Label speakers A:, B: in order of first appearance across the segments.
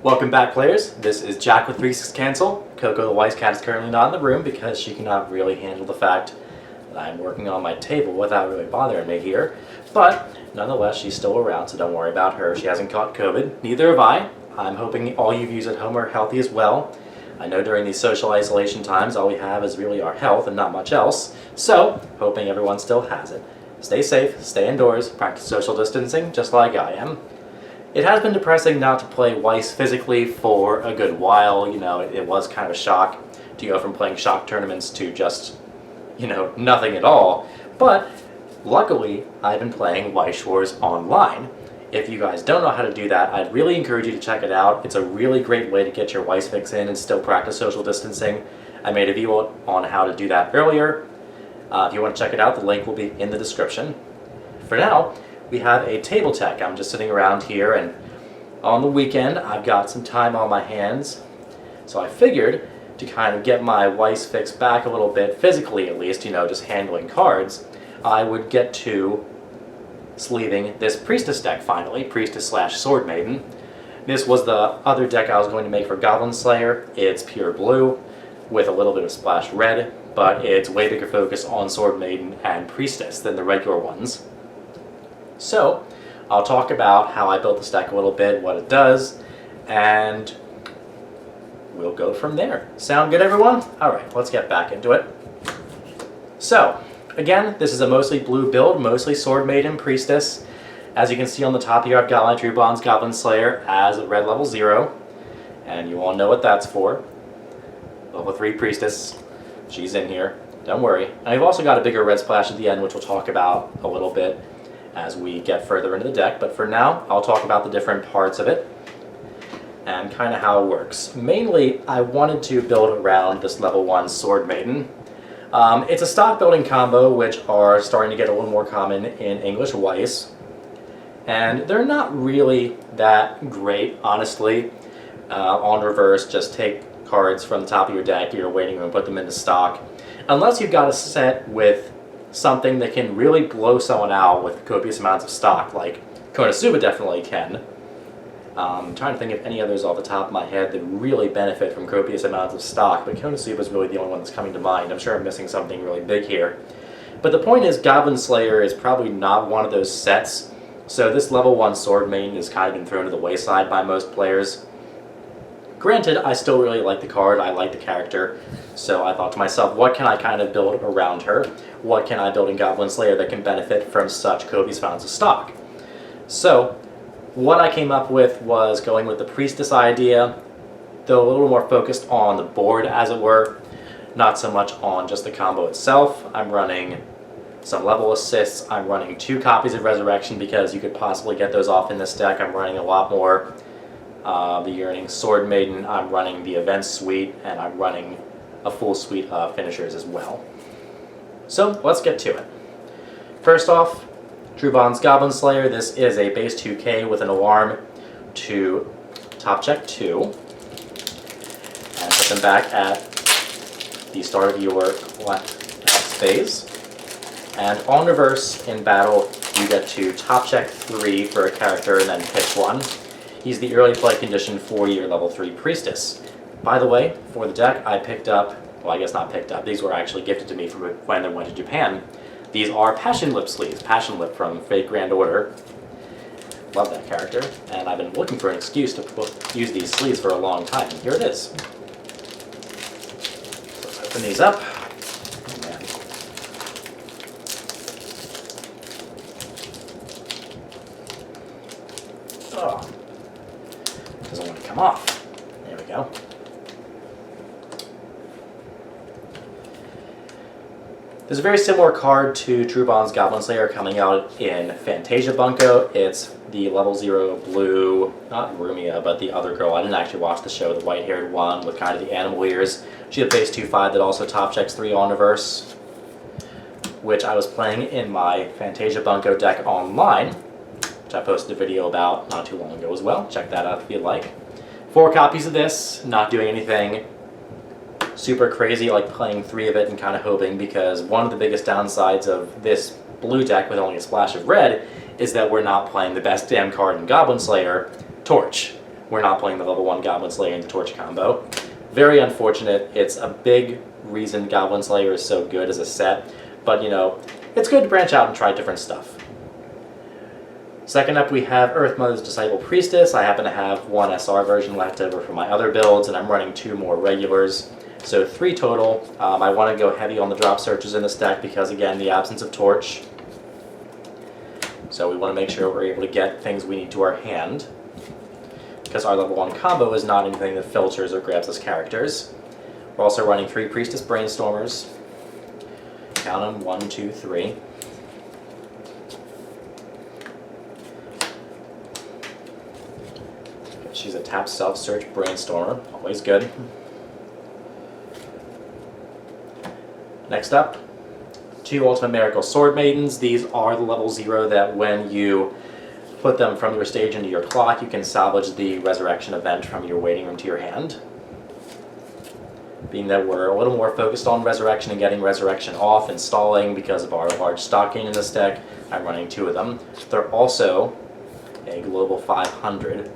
A: Welcome back, players. This is Jack with 36 Cancel. Coco the Weiss cat is currently not in the room because she cannot really handle the fact that I'm working on my table without really bothering me here. But nonetheless, she's still around, so don't worry about her. She hasn't caught COVID. Neither have I. I'm hoping all you viewers at home are healthy as well. I know during these social isolation times, all we have is really our health and not much else. So, hoping everyone still has it. Stay safe, stay indoors, practice social distancing, just like I am. It has been depressing not to play Weiss physically for a good while. You know, it was kind of a shock to go from playing shock tournaments to just, nothing at all. But luckily, I've been playing Weiss Schwarz online. If you guys don't know how to do that, I'd really encourage you to check it out. It's a really great way to get your Weiss fix in and still practice social distancing. I made a video on how to do that earlier. If you want to check it out, the link will be in the description. For now, we have a table tech. I'm just sitting around here, and on the weekend I've got some time on my hands, so I figured to kind of get my Weiss fix back a little bit, physically at least, just handling cards, I would get to sleeving this Priestess deck finally, Priestess/Sword Maiden. This was the other deck I was going to make for Goblin Slayer. It's pure blue with a little bit of splash red, but it's way bigger focus on Sword Maiden and Priestess than the regular ones. So, I'll talk about how I built this deck a little bit, what it does, and we'll go from there. Sound good, everyone? Alright, let's get back into it. So, again, this is a mostly blue build, mostly Sword Maiden, Priestess. As you can see on the top here, I've got my Trubon's Goblin Slayer as a red level 0, and you all know what that's for. Level 3 Priestess, she's in here, don't worry. And I've also got a bigger red splash at the end, which we'll talk about a little bit as we get further into the deck, but for now, I'll talk about the different parts of it and kind of how it works. Mainly, I wanted to build around this level 1 Sword Maiden. It's a stock building combo, which are starting to get a little more common in English Weiss, and they're not really that great, honestly. On reverse, just take cards from the top of your deck, you're waiting and put them into stock. Unless you've got a set with something that can really blow someone out with copious amounts of stock, like Konosuba definitely can. I'm trying to think of any others off the top of my head that really benefit from copious amounts of stock, but Konosuba is really the only one that's coming to mind. I'm sure I'm missing something really big here. But the point is, Goblin Slayer is probably not one of those sets, so this level 1 Sword Maiden has kind of been thrown to the wayside by most players. Granted, I still really like the card, I like the character, so I thought to myself, what can I kind of build around her? What can I build in Goblin Slayer that can benefit from such copious amounts of stock? So, what I came up with was going with the Priestess idea, though a little more focused on the board, as it were, not so much on just the combo itself. I'm running some level assists, I'm running 2 copies of Resurrection because you could possibly get those off in this deck. I'm running a lot more. The Yearning Sword Maiden, I'm running the Event Suite, and I'm running a full suite of finishers as well. So, let's get to it. First off, Trubon's Goblin Slayer. This is a base 2k with an alarm to top check 2, and put them back at the start of your phase. And on reverse, in battle, you get to top check 3 for a character and then pitch 1. He's the early play condition for your level 3 Priestess. By the way, for the deck, I picked up, well, I guess not picked up, these were actually gifted to me from when I went to Japan. These are Passion Lip sleeves, Passion Lip from Fate Grand Order. Love that character, and I've been looking for an excuse to use these sleeves for a long time. Here it is. So let's open these up. Oh. Doesn't want to come off. There we go. There's a very similar card to Trubon's Goblin Slayer coming out in Fantasia Bunko. It's the level 0 blue, not Rumia, but the other girl. I didn't actually watch the show, the white-haired one with kind of the animal ears. She had base 2/5 that also top checks 3 on reverse, which I was playing in my Fantasia Bunko deck online, which I posted a video about not too long ago as well. Check that out if you'd like. 4 copies of this, not doing anything super crazy, like playing 3 of it and kind of hoping, because one of the biggest downsides of this blue deck with only a splash of red is that we're not playing the best damn card in Goblin Slayer, Torch. we're not playing the level 1 Goblin Slayer into Torch combo. Very unfortunate. It's a big reason Goblin Slayer is so good as a set, but you know, it's good to branch out and try different stuff. Second up, we have Earth Mother's Disciple Priestess. I happen to have one SR version left over for my other builds, and I'm running 2 more regulars. So 3 total. I want to go heavy on the drop searches in this deck because, again, the absence of Torch. So we want to make sure we're able to get things we need to our hand, because our level 1 combo is not anything that filters or grabs us characters. We're also running 3 Priestess Brainstormers. Count them, 1, 2, 3. She's a tap self-search Brainstormer, always good. Next up, 2 Ultimate Miracle Sword Maidens. These are the level 0 that when you put them from your stage into your clock, you can salvage the resurrection event from your waiting room to your hand. Being that we're a little more focused on resurrection and getting resurrection off and stalling because of our large stock gain in this deck, I'm running 2 of them. They're also a global 500,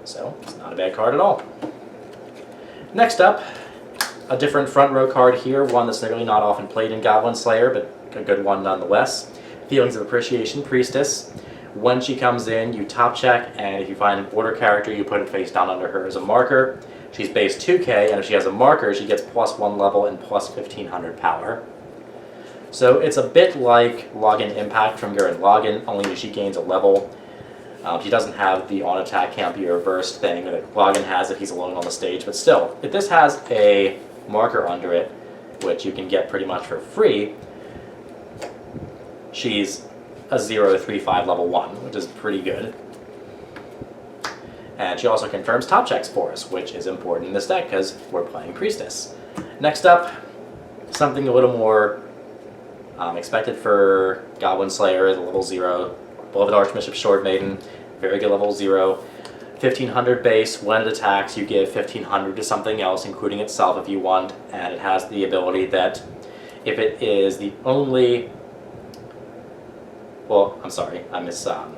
A: so it's not a bad card at all. Next up, a different front row card here, one that's really not often played in Goblin Slayer, but a good one nonetheless. Feelings of Appreciation Priestess. When she comes in, you top check, and if you find an order character, you put it face down under her as a marker. She's base 2k, and if she has a marker, she gets +1 level and plus 1500 power. So it's a bit like Login Impact from Gurren Lagann, only she gains a level. She doesn't have the on-attack can't be reversed thing that Login has if he's alone on the stage, but still, if this has a marker under it, which you can get pretty much for free, she's a 0-3-5 level 1, which is pretty good. And she also confirms top checks for us, which is important in this deck because we're playing Priestess. Next up, something a little more expected for Goblin Slayer is a level 0. Beloved Archbishop Sword Maiden, very good level 0. 1500 base. When it attacks, you give 1500 to something else, including itself if you want, and it has the ability that if it is the only... Well, I'm sorry, I misspoke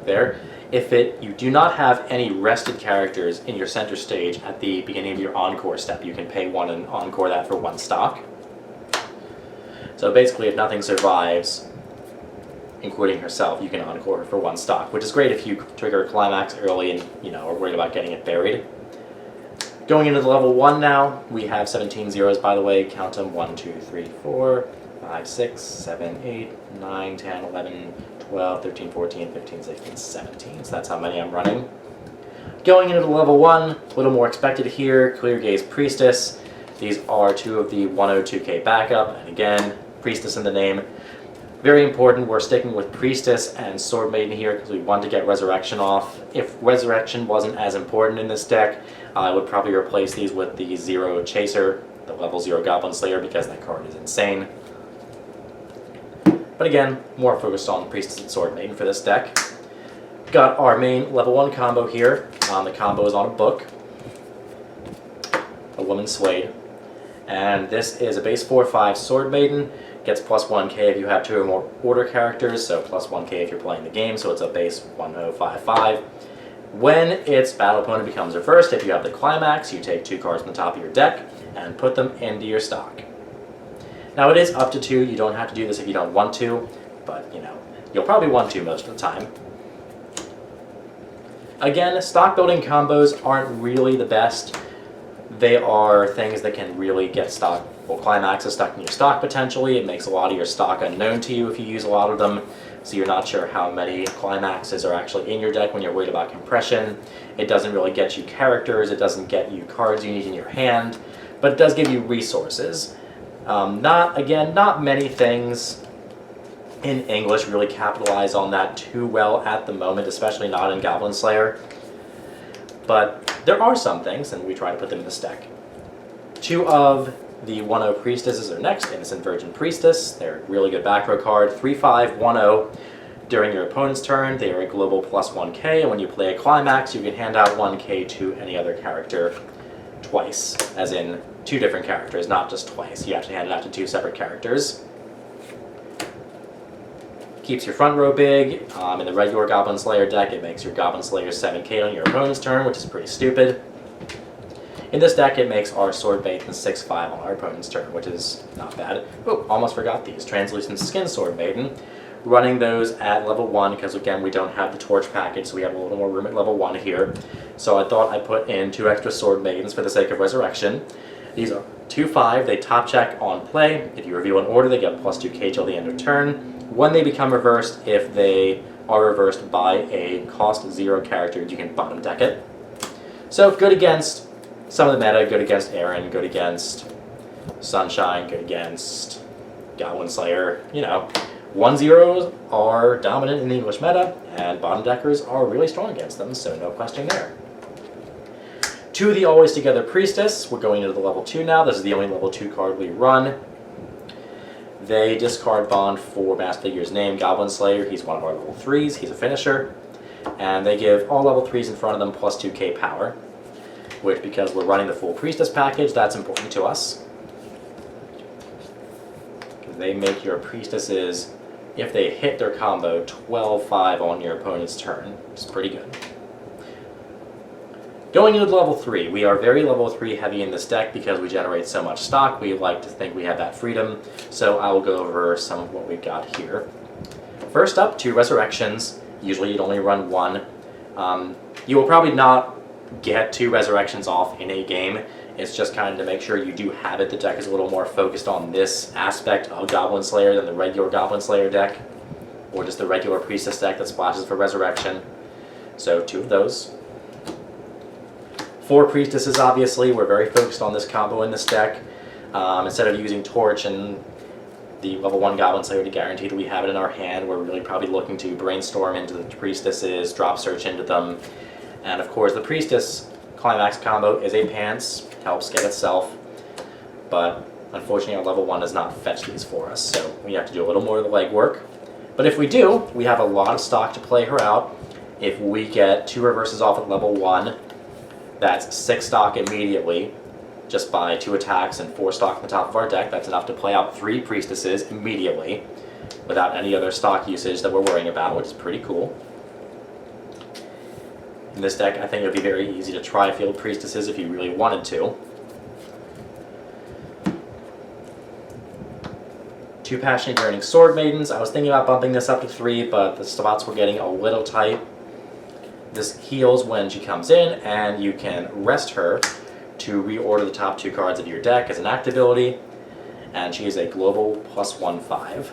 A: there. If you do not have any rested characters in your center stage at the beginning of your encore step, you can pay 1 and encore that for 1 stock. So basically, if nothing survives, including herself, you can encore her for 1 stock, which is great if you trigger a climax early and, you know, are worried about getting it buried. Going into the level 1 now, we have 17 zeros, by the way. Count them, 1, 2, 3, 4, 5, 6, 7, 8, 9, 10, 11, 12, 13, 14, 15, 16, 17. So that's how many I'm running. Going into the level 1, a little more expected here. Clear Gaze Priestess. These are 2 of the 102k backup, and again, Priestess in the name. Very important, we're sticking with Priestess and Sword Maiden here because we want to get Resurrection off. If Resurrection wasn't as important in this deck, I would probably replace these with the 0 Chaser, the level 0 Goblin Slayer, because that card is insane. But again, more focused on Priestess and Sword Maiden for this deck. Got our main level 1 combo here. The combo is on a book. A Woman Swayed. And this is a base 4/5 Sword Maiden. Gets +1k if you have 2 or more order characters, so +1k if you're playing the game, so it's a base 1055. When its battle opponent becomes reversed, if you have the climax, you take 2 cards from the top of your deck and put them into your stock. Now it is up to 2, you don't have to do this if you don't want to, but you know, you'll probably want to most of the time. Again, stock building combos aren't really the best. They are things that can really get stock, well, climaxes stuck in your stock potentially. It makes a lot of your stock unknown to you if you use a lot of them, so you're not sure how many climaxes are actually in your deck when you're worried about compression. It doesn't really get you characters, it doesn't get you cards you need in your hand, but it does give you resources. Not many things in English really capitalize on that too well at the moment, especially not in Goblin Slayer. But there are some things, and we try to put them in this deck. 2 of the 1/0 Priestesses are next. Innocent Virgin Priestess. They're a really good back row card. 3/5 1/0. During your opponent's turn, they are a global +1k, and when you play a climax, you can hand out 1k to any other character twice, as in 2 different characters, not just twice. You have to hand it out to 2 separate characters. Keeps your front row big. In the regular Goblin Slayer deck, it makes your Goblin Slayer 7k on your opponent's turn, which is pretty stupid. In this deck, it makes our Sword Maiden 6-5 on our opponent's turn, which is not bad. Oh, almost forgot these. Translucent Skin Sword Maiden. Running those at level 1, because again, we don't have the torch package, so we have a little more room at level 1 here. So I thought I'd put in 2 extra Sword Maidens for the sake of resurrection. These are 2-5, they top check on play. If you reveal an order, they get plus 2k till the end of turn. When they become reversed, if they are reversed by a cost 0 character, you can bottom deck it. So good against some of the meta, good against Aaron, good against Sunshine, good against Goblin Slayer, you know. 1-0s are dominant in the English meta, and bottom deckers are really strong against them, so no question there. 2 of the Always Together Priestess. We're going into the level 2 now. This is the only level 2 card we run. They discard Bond for Master Figure's name, Goblin Slayer. He's one of our level 3s. He's a finisher. And they give all level 3s in front of them plus 2k power, which, because we're running the full Priestess package, that's important to us. They make your Priestesses, if they hit their combo, 12-5 on your opponent's turn. It's pretty good. Going into level 3, we are very level 3 heavy in this deck because we generate so much stock. We like to think we have that freedom, so I will go over some of what we've got here. First up, 2 Resurrections. Usually you'd only run 1. You will probably not get 2 Resurrections off in a game. It's just kind of to make sure you do have it. The deck is a little more focused on this aspect of Goblin Slayer than the regular Goblin Slayer deck, or just the regular Priestess deck that splashes for Resurrection. So 2 of those. 4 Priestesses, obviously. We're very focused on this combo in this deck. Instead of using Torch and the level 1 Goblin Slayer to guarantee that we have it in our hand, we're really probably looking to brainstorm into the Priestesses, drop search into them. And of course, the Priestess Climax combo is a pants, helps get itself, but unfortunately our level 1 does not fetch these for us, so we have to do a little more of the legwork. But if we do, we have a lot of stock to play her out. If we get 2 reverses off at level 1, that's 6 stock immediately, just by 2 attacks and 4 stock on the top of our deck. That's enough to play out 3 Priestesses immediately, without any other stock usage that we're worrying about, which is pretty cool. In this deck, I think it would be very easy to try field Priestesses if you really wanted to. 2 Passionate Yearning Sword Maidens. I was thinking about bumping this up to 3, but the spots were getting a little tight. This heals when she comes in, and you can rest her to reorder the top 2 cards of your deck as an act ability, and she is a global +1/5.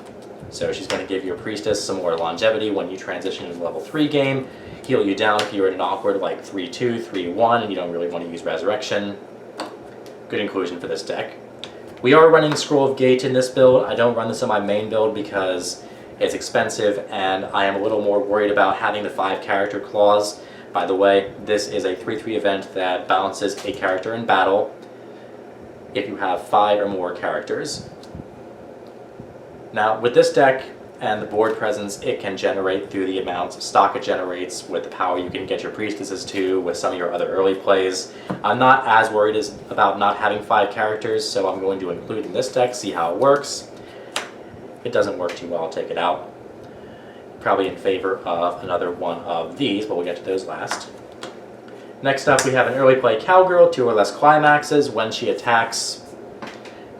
A: So she's going to give your Priestess some more longevity when you transition into the level 3 game, heal you down if you're in an awkward like 3-2, 3-1, and you don't really want to use Resurrection. Good inclusion for this deck. We are running Scroll of Gate in this build. I don't run this in my main build because it's expensive, and I am a little more worried about having the 5 character clause. By the way, this is a 3-3 event that balances a character in battle if you have 5 or more characters. Now, with this deck and the board presence it can generate through the amount of stock it generates, with the power you can get your Priestesses to, with some of your other early plays, I'm not as worried about not having 5 characters, so I'm going to include in this deck, see how it works. If it doesn't work too well, I'll take it out. Probably in favor of another one of these, but we'll get to those last. Next up, we have an early play Cowgirl, 2 or less climaxes. When she attacks,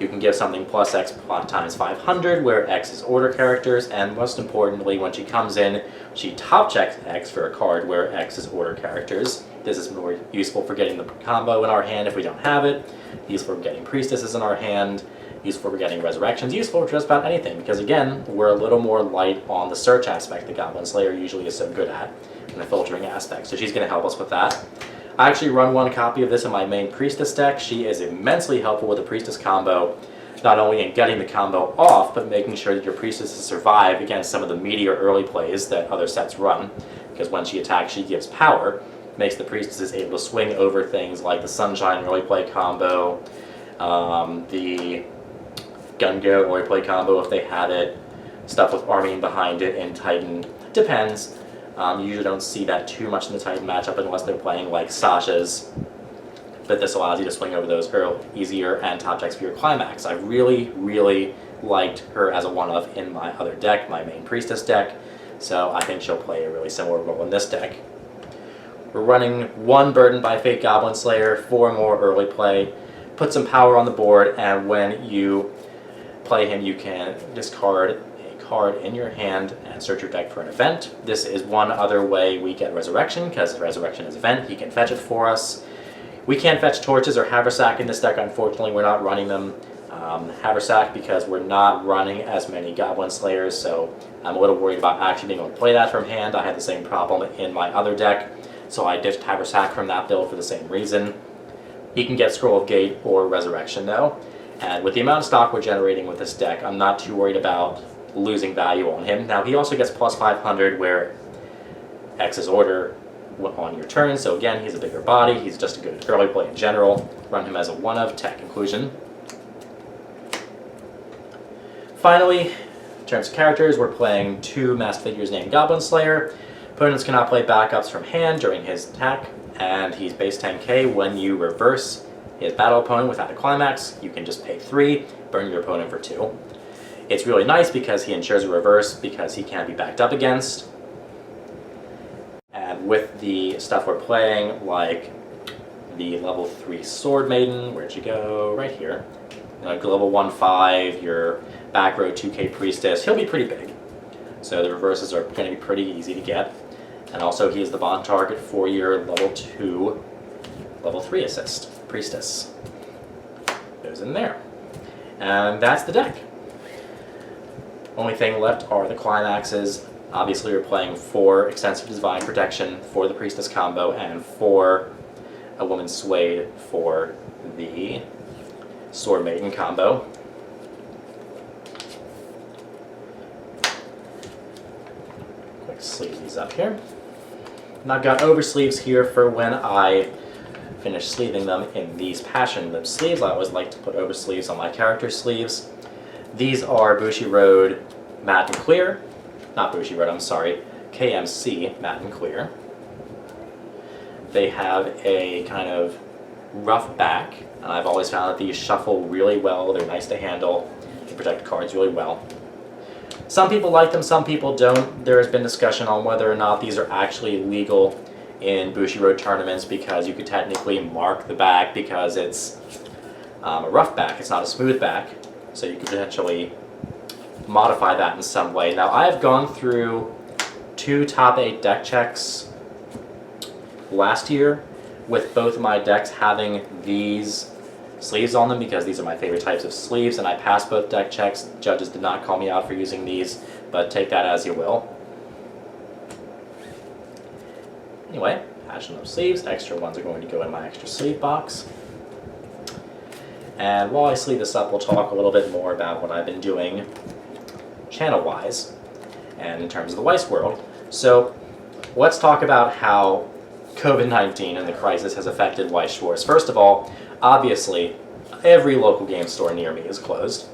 A: you can give something plus X times 500, where X is order characters, and most importantly, when she comes in, she top checks X for a card where X is order characters. This is more useful for getting the combo in our hand if we don't have it, useful for getting Priestesses in our hand, useful for getting Resurrections, useful for just about anything, because again, we're a little more light on the search aspect that Goblin Slayer usually is so good at, and the filtering aspect, so she's going to help us with that. I actually run 1 copy of this in my main Priestess deck. She is immensely helpful with the Priestess combo, not only in getting the combo off, but making sure that your Priestesses survive against some of the meatier early plays that other sets run, because when she attacks, she gives power, makes the Priestesses able to swing over things like the Sunshine early play combo, the Gun Go early play combo if they have it, stuff with Arming behind it in Titan. Depends. You usually don't see that too much in the Titan matchup unless they're playing like Sasha's, but this allows you to swing over those easier and top checks for your climax. I really, really liked her as a one-of in my other deck, my main Priestess deck, so I think she'll play a really similar role in this deck. We're running 1 Burdened by Fate Goblin Slayer, 4 more early play, put some power on the board, and when you play him you can discard a card in your hand and search your deck for an event. This is one other way we get Resurrection, because Resurrection is event, he can fetch it for us. We can't fetch Torches or Haversack in this deck, unfortunately we're not running them. Haversack because we're not running as many Goblin Slayers, so I'm a little worried about actually being able to play that from hand. I had the same problem in my other deck, so I ditched Haversack from that build for the same reason. He can get Scroll of Gate or Resurrection though, and with the amount of stock we're generating with this deck, I'm not too worried about losing value on him. Now he also gets plus 500 where X's Order on your turn, so again he's a bigger body, he's just a good early play in general. Run him as a one-of, tech inclusion. Finally, in terms of characters, we're playing 2 masked figures named Goblin Slayer. Opponents cannot play backups from hand during his attack, and he's base 10k. When you reverse his battle opponent without a climax, you can just pay 3, burn your opponent for 2. It's really nice because he ensures a reverse because he can't be backed up against. And with the stuff we're playing, like the level 3 Sword Maiden, where'd you go? Right here. Like level 1/5, your back row 2k Priestess, he'll be pretty big. So the reverses are going to be pretty easy to get. And also he is the bond target for your level 2, level 3 assist, Priestess. Goes in there. And that's the deck. Only thing left are the climaxes. Obviously we're playing 4 Extensive Divine Protection for the Priestess combo and 4 A Woman's Sway for the Sword Maiden combo. Quick sleeve these up here. And I've got oversleeves here for when I finish sleeving them in these Passion Lip sleeves. I always like to put oversleeves on my character sleeves. These are Bushiroad Matte and Clear. Not Bushiroad, I'm sorry. KMC Matte and Clear. They have a kind of rough back, and I've always found that these shuffle really well. They're nice to handle. They protect cards really well. Some people like them, some people don't. There has been discussion on whether or not these are actually legal in Bushiroad tournaments because you could technically mark the back because it's a rough back, it's not a smooth back, so you could potentially modify that in some way. Now I have gone through 2 top 8 deck checks last year with both of my decks having these sleeves on them because these are my favorite types of sleeves, and I passed both deck checks. Judges did not call me out for using these, but take that as you will. Anyway, Passion Lip sleeves, extra ones are going to go in my extra sleeve box. And while I sleeve this up, we'll talk a little bit more about what I've been doing channel-wise and in terms of the Weiss world. So let's talk about how COVID-19 and the crisis has affected Weiss Schwarz. First of all, obviously, every local game store near me is closed.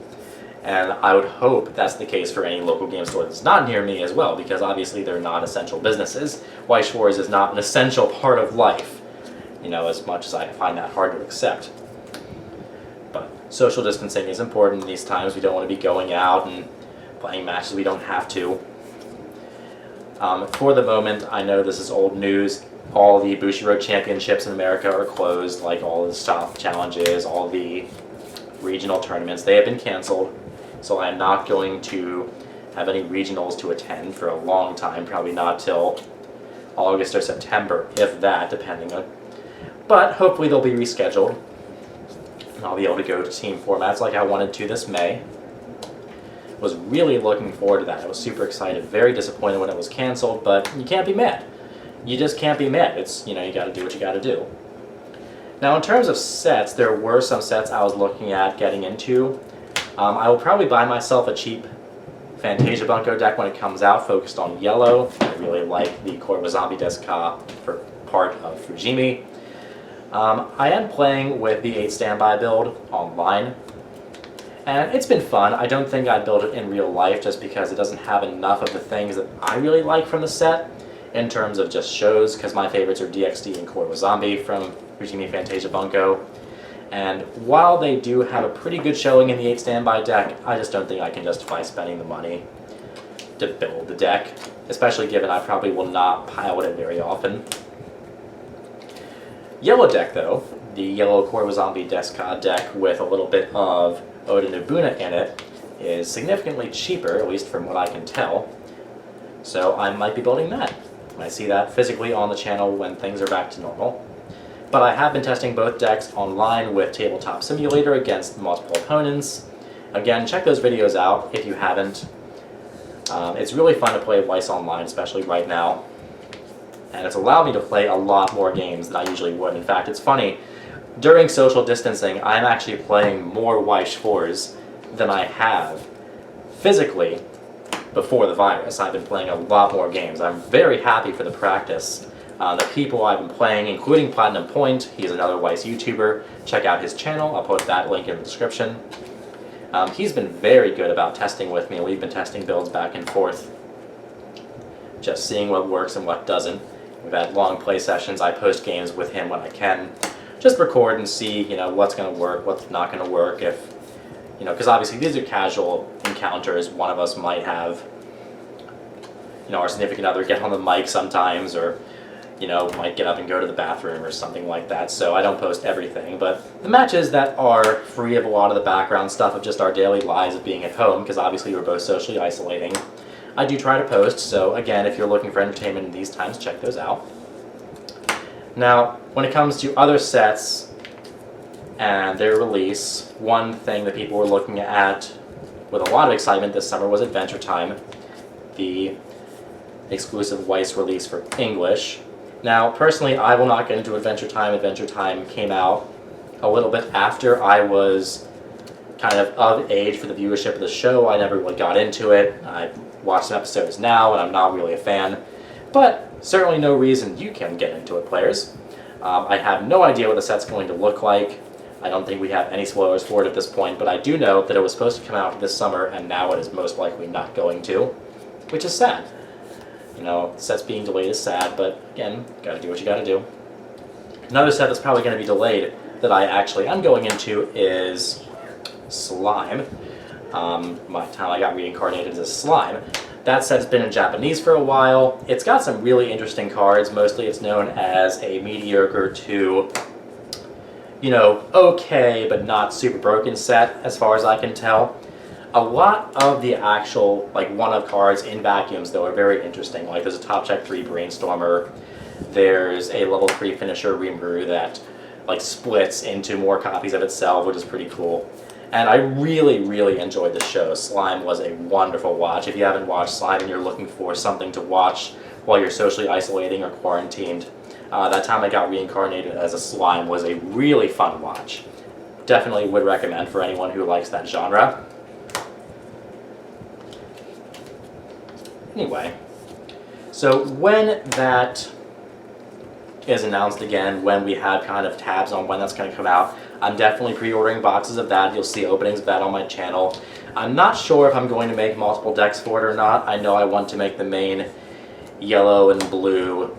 A: And I would hope that's the case for any local game store that's not near me as well, because obviously they're not essential businesses. Weiss Schwarz is not an essential part of life, you know, as much as I find that hard to accept. But social distancing is important in these times. We don't want to be going out and playing matches we don't have to. For the moment, I know this is old news. All the Bushiroad championships in America are closed, like all the stop challenges, all the regional tournaments. They have been canceled, so I'm not going to have any regionals to attend for a long time, probably not till August or September, if that, depending on. But hopefully they'll be rescheduled, and I'll be able to go to team formats like I wanted to this May. Was really looking forward to that. I was super excited, very disappointed when it was canceled, but you can't be mad. You just can't be mad. It's, you know, you gotta do what you gotta do. Now in terms of sets, there were some sets I was looking at getting into. I will probably buy myself a cheap Fantasia Bunko deck when it comes out, focused on yellow. I really like the Korva Zombie Deska for part of Fujimi. I am playing with the 8 standby build online, and it's been fun. I don't think I'd build it in real life just because it doesn't have enough of the things that I really like from the set in terms of just shows, because my favorites are DXD and Korva Zombie from Fujimi Fantasia Bunko. And while they do have a pretty good showing in the 8 standby deck, I just don't think I can justify spending the money to build the deck, especially given I probably will not pilot it very often. Yellow deck though, the yellow Core Zombie Descod deck with a little bit of Oda Nobuna in it, is significantly cheaper, at least from what I can tell. So I might be building that. I see that physically on the channel when things are back to normal. But I have been testing both decks online with Tabletop Simulator against multiple opponents. Again, check those videos out if you haven't. It's really fun to play Weiss online, especially right now. And it's allowed me to play a lot more games than I usually would. In fact, it's funny, during social distancing, I'm actually playing more Weiss Schwarz than I have physically before the virus. I've been playing a lot more games. I'm very happy for the practice. The people I've been playing, including Platinum Point, he's another Weiss YouTuber. Check out his channel, I'll put that link in the description. He's been very good about testing with me. We've been testing builds back and forth, just seeing what works and what doesn't. We've had long play sessions. I post games with him when I can. Just record and see, what's going to work, what's not going to work. If, because obviously these are casual encounters. One of us might have, our significant other get on the mic sometimes, or, might get up and go to the bathroom or something like that. So I don't post everything. But the matches that are free of a lot of the background stuff of just our daily lives of being at home, because obviously we're both socially isolating, I do try to post. So again, if you're looking for entertainment in these times, check those out. Now, when it comes to other sets and their release, one thing that people were looking at with a lot of excitement this summer was Adventure Time, the exclusive Weiss release for English. Now, personally, I will not get into Adventure Time. Adventure Time came out a little bit after I was kind of age for the viewership of the show. I never really got into it. I watched some episodes now, and I'm not really a fan. But certainly no reason you can get into it, players. I have no idea what the set's going to look like. I don't think we have any spoilers for it at this point, but I do know that it was supposed to come out this summer, and now it is most likely not going to, which is sad. Sets being delayed is sad, but again, gotta do what you gotta do. Another set that's probably going to be delayed that I actually am going into is Slime. By the time I got reincarnated as a slime. That set's been in Japanese for a while. It's got some really interesting cards. Mostly it's known as a mediocre to, okay, but not super broken set, as far as I can tell. A lot of the actual, one-of cards in vacuums, though, are very interesting. Like, there's a Top Check 3 Brainstormer. There's a level 3 Finisher Rimuru that, splits into more copies of itself, which is pretty cool. And I really, really enjoyed the show. Slime was a wonderful watch. If you haven't watched Slime and you're looking for something to watch while you're socially isolating or quarantined, that time I got reincarnated as a slime was a really fun watch. Definitely would recommend for anyone who likes that genre. Anyway, so when that is announced again, when we have kind of tabs on when that's going to come out, I'm definitely pre-ordering boxes of that. You'll see openings of that on my channel. I'm not sure if I'm going to make multiple decks for it or not. I know I want to make the main yellow and blue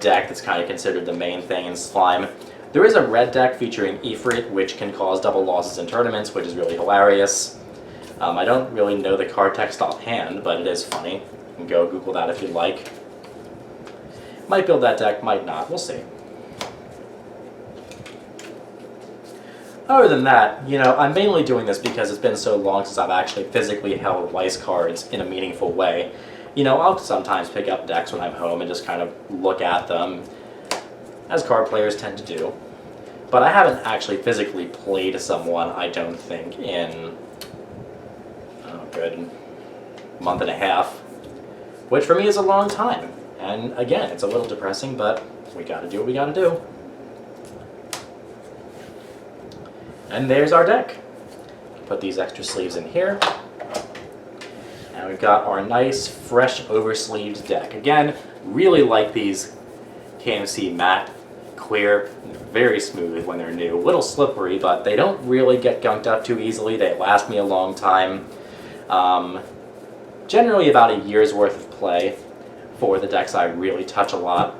A: deck that's kind of considered the main thing in Slime. There is a red deck featuring Ifrit, which can cause double losses in tournaments, which is really hilarious. I don't really know the card text offhand, but it is funny. You can go Google that if you'd like. Might build that deck, might not. We'll see. Other than that, I'm mainly doing this because it's been so long since I've actually physically held Weiss cards in a meaningful way. I'll sometimes pick up decks when I'm home and just kind of look at them, as card players tend to do. But I haven't actually physically played someone, I don't think, in a good month and a half, which for me is a long time. And again, it's a little depressing, but we gotta do what we gotta do. And there's our deck. Put these extra sleeves in here. And we've got our nice, fresh, oversleeved deck. Again, really like these KMC matte, clear, very smooth when they're new. A little slippery, but they don't really get gunked up too easily. They last me a long time. Generally about a year's worth of play for the decks I really touch a lot.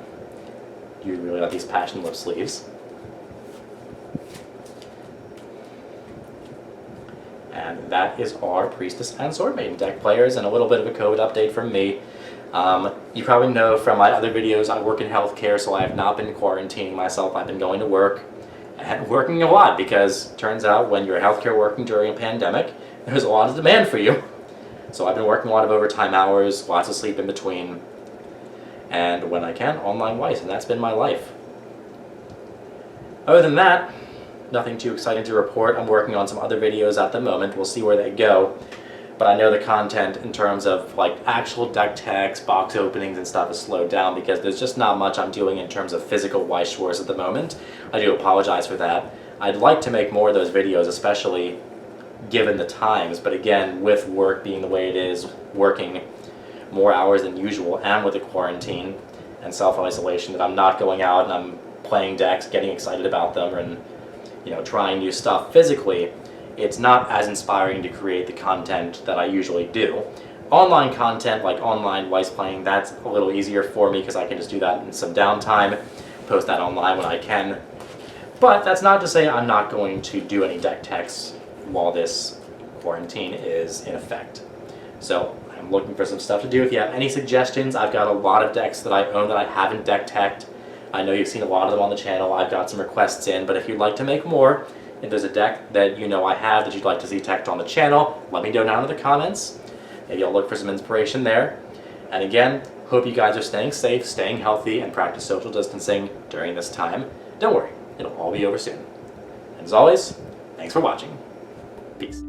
A: You really like these passion lip sleeves. And that is our Priestess and Sword Maiden deck players, and a little bit of a COVID update from me. You probably know from my other videos I work in healthcare, so I have not been quarantining myself. I've been going to work and working a lot, because it turns out when you're healthcare working during a pandemic, there's a lot of demand for you. So I've been working a lot of overtime hours, lots of sleep in between, and when I can, online Weiss, and that's been my life. Other than that, nothing too exciting to report. I'm working on some other videos at the moment. We'll see where they go. But I know the content in terms of like actual deck techs, box openings and stuff is slowed down because there's just not much I'm doing in terms of physical Weiss Schwarz at the moment. I do apologize for that. I'd like to make more of those videos, especially given the times, but again, with work being the way it is, working more hours than usual, and with the quarantine and self-isolation, that I'm not going out and I'm playing decks, getting excited about them, and trying new stuff physically, it's not as inspiring to create the content that I usually do. Online content, like online Weiss playing, that's a little easier for me because I can just do that in some downtime, post that online when I can. But that's not to say I'm not going to do any deck techs while this quarantine is in effect. So I'm looking for some stuff to do. If you have any suggestions, I've got a lot of decks that I own that I haven't deck teched. I know you've seen a lot of them on the channel. I've got some requests in, but if you'd like to make more, if there's a deck that I have that you'd like to see teched on the channel, let me know down in the comments. Maybe I'll look for some inspiration there. And again, hope you guys are staying safe, staying healthy, and practice social distancing during this time. Don't worry, it'll all be over soon. And as always, thanks for watching. Peace.